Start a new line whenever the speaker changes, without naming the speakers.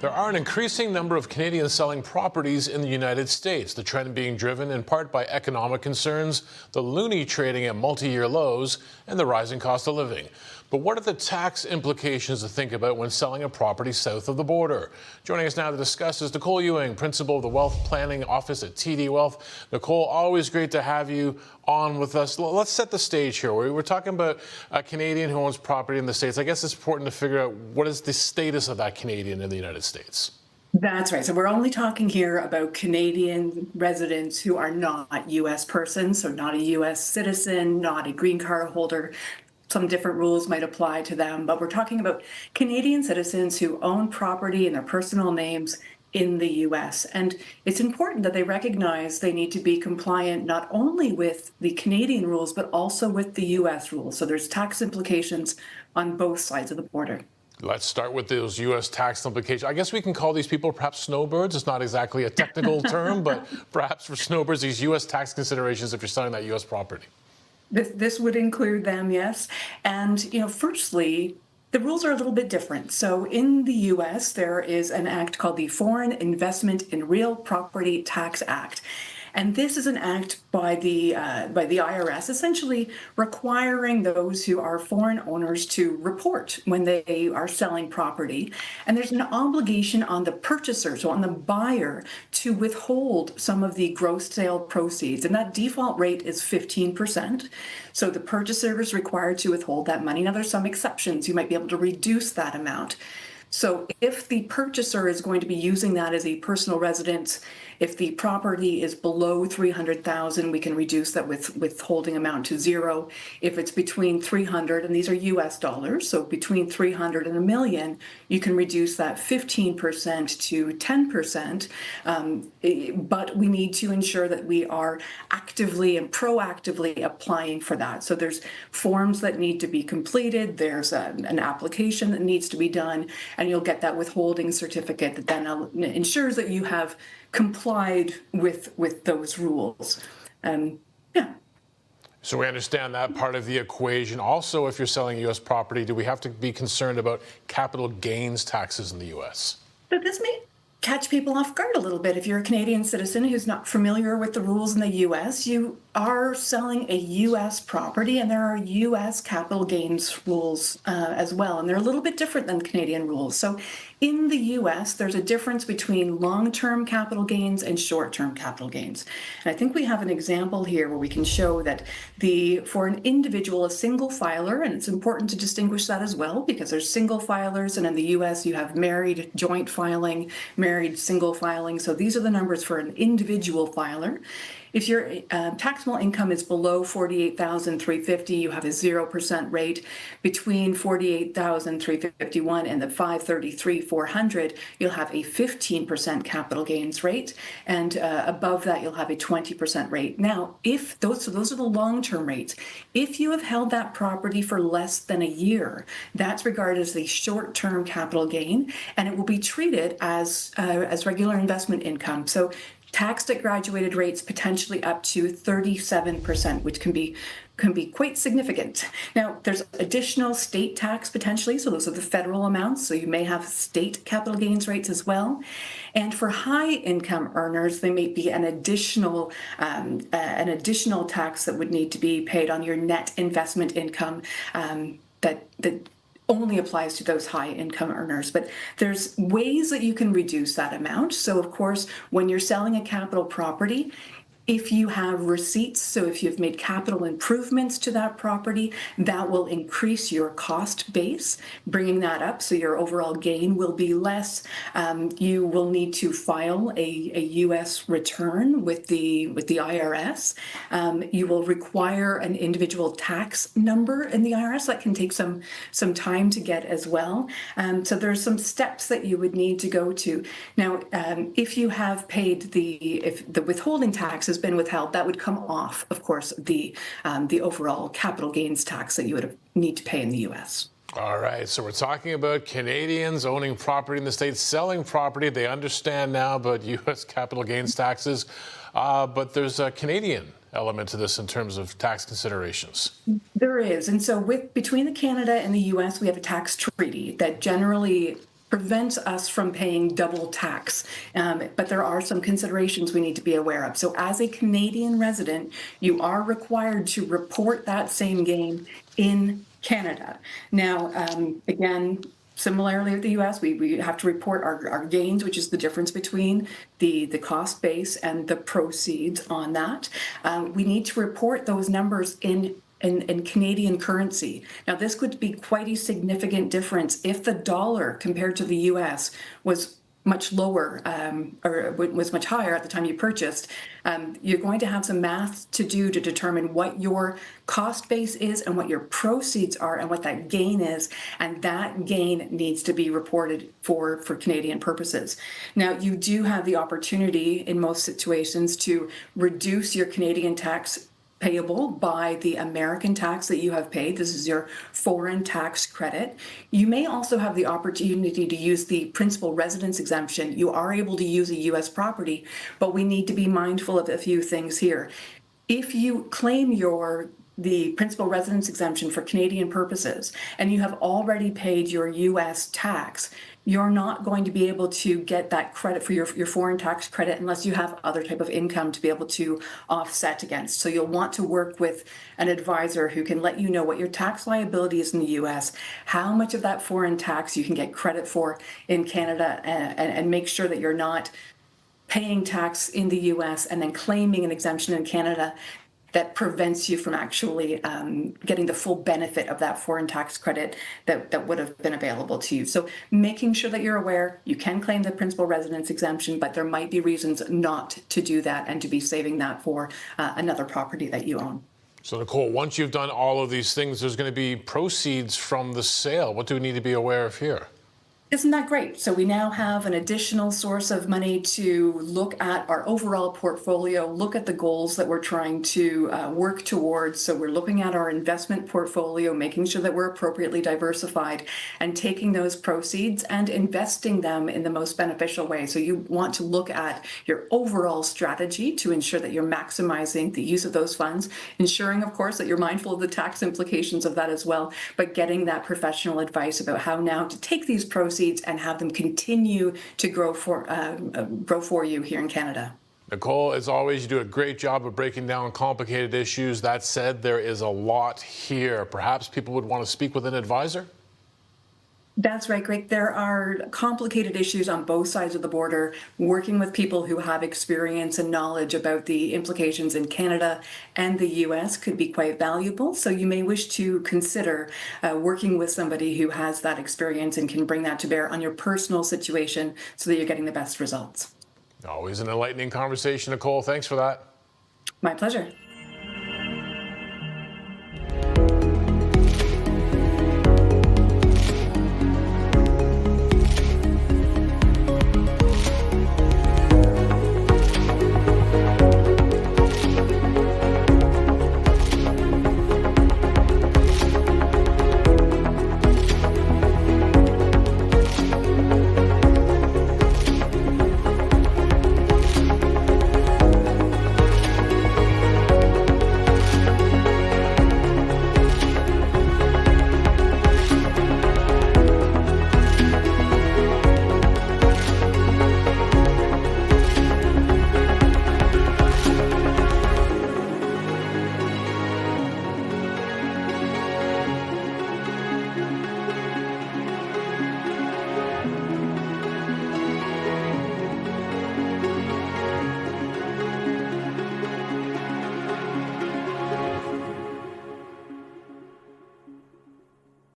There are an increasing number of Canadians selling properties in the United States, the trend being driven in part by economic concerns, the loonie trading at multi-year lows, and the rising cost of living. But what are the tax implications to think about when selling a property south of the border? Joining us now to discuss is Nicole Ewing, Principal of the Wealth Planning Office at TD Wealth. Nicole, always great to have you on with us. Let's set the stage here. We're talking about a Canadian who owns property in the States. I guess it's important to figure out what is the status of that Canadian in the United States.
That's right. So we're only talking here about Canadian residents who are not U.S. persons, so not a U.S. citizen, not a green card holder. Some different rules might apply to them, but we're talking about Canadian citizens who own property in their personal names in the U.S. And it's important that they recognize they need to be compliant not only with the Canadian rules, but also with the U.S. rules. So there's tax implications on both sides of the border.
Let's start with those U.S. tax implications. I guess we can call these people perhaps snowbirds. It's not exactly a technical term, but perhaps for snowbirds, these U.S. tax considerations if you're selling that U.S. property.
This would include them, yes. And, firstly, the rules are a little bit different. So in the U.S., there is an act called the Foreign Investment in Real Property Tax Act. And this is an act by the IRS, essentially requiring those who are foreign owners to report when they are selling property. And there's an obligation on the purchaser, so on the buyer, to withhold some of the gross sale proceeds. And that default rate is 15%. So the purchaser is required to withhold that money. Now, there's some exceptions. You might be able to reduce that amount. So if the purchaser is going to be using that as a personal residence, if the property is below $300,000, we can reduce that withholding amount to zero. If it's between 300, and these are US dollars, so between 300 and $1 million, you can reduce that 15% to 10%. But we need to ensure that we are actively and proactively applying for that. So there's forms that need to be completed. There's an application that needs to be done, and you'll get that withholding certificate that then ensures that you have complied with those rules.
So we understand that part of the equation. Also, if you're selling U.S. property, do we have to be concerned about capital gains taxes in the U.S.?
So this may catch people off guard a little bit. If you're a Canadian citizen who's not familiar with the rules in the U.S., you are selling a U.S. property, and there are U.S. capital gains rules as well, and they're a little bit different than Canadian rules. So in the U.S., there's a difference between long-term capital gains and short-term capital gains. And I think we have an example here where we can show that for an individual, a single filer, and it's important to distinguish that as well, because there's single filers, and in the U.S. you have married joint filing, married single filing. So these are the numbers for an individual filer. If your taxable income is below $48,350, you have a 0% rate. Between $48,351 and the $533,400, you'll have a 15% capital gains rate, and above that, you'll have a 20% rate. Now, if those are the long-term rates. If you have held that property for less than a year, that's regarded as the short-term capital gain, and it will be treated as regular investment income. So taxed at graduated rates potentially up to 37%, which can be quite significant. Now, there's additional state tax potentially, so those are the federal amounts, so you may have state capital gains rates as well. And for high income earners, there may be an additional tax that would need to be paid on your net investment income that only applies to those high income earners. But there's ways that you can reduce that amount. So of course, when you're selling a capital property, if you have receipts, so if you've made capital improvements to that property, that will increase your cost base, bringing that up, so your overall gain will be less. You will need to file a U.S. return with the IRS. You will require an individual tax number in the IRS. That can take some time to get as well. So there's some steps that you would need to go to. Now, if you have paid if the withholding tax has been withheld, that would come off, of course, the overall capital gains tax that you would need to pay in the U.S.
All right, so we're talking about Canadians owning property in the States, selling property. They understand now about U.S. capital gains taxes, but there's a Canadian element to this in terms of tax considerations.
There is, and so between Canada and the U.S., we have a tax treaty that generally prevents us from paying double tax. But there are some considerations we need to be aware of. So as a Canadian resident, you are required to report that same gain in Canada. Now, again, similarly with the US, we have to report our gains, which is the difference between the cost base and the proceeds on that. We need to report those numbers in Canadian currency. Now, this could be quite a significant difference if the dollar compared to the US was much lower or was much higher at the time you purchased. You're going to have some math to do to determine what your cost base is and what your proceeds are and what that gain is. And that gain needs to be reported for Canadian purposes. Now, you do have the opportunity in most situations to reduce your Canadian tax payable by the American tax that you have paid. This is your foreign tax credit. You may also have the opportunity to use the principal residence exemption. You are able to use a US property, but we need to be mindful of a few things here. If you claim the principal residence exemption for Canadian purposes, and you have already paid your US tax, you're not going to be able to get that credit for your foreign tax credit unless you have other type of income to be able to offset against. So you'll want to work with an advisor who can let you know what your tax liability is in the US, how much of that foreign tax you can get credit for in Canada, and make sure that you're not paying tax in the US and then claiming an exemption in Canada that prevents you from actually getting the full benefit of that foreign tax credit that would have been available to you. So making sure that you're aware, you can claim the principal residence exemption, but there might be reasons not to do that and to be saving that for another property that you own.
So Nicole, once you've done all of these things, there's going to be proceeds from the sale. What do we need to be aware of here?
Isn't that great? So we now have an additional source of money to look at our overall portfolio, look at the goals that we're trying to work towards. So we're looking at our investment portfolio, making sure that we're appropriately diversified and taking those proceeds and investing them in the most beneficial way. So you want to look at your overall strategy to ensure that you're maximizing the use of those funds, ensuring, of course, that you're mindful of the tax implications of that as well, but getting that professional advice about how now to take these proceeds and have them continue to grow for you here in Canada.
Nicole, as always, you do a great job of breaking down complicated issues. That said, there is a lot here. Perhaps people would want to speak with an advisor?
That's right, Greg. There are complicated issues on both sides of the border. Working with people who have experience and knowledge about the implications in Canada and the US could be quite valuable. So you may wish to consider working with somebody who has that experience and can bring that to bear on your personal situation so that you're getting the best results.
Always an enlightening conversation, Nicole. Thanks for that.
My pleasure.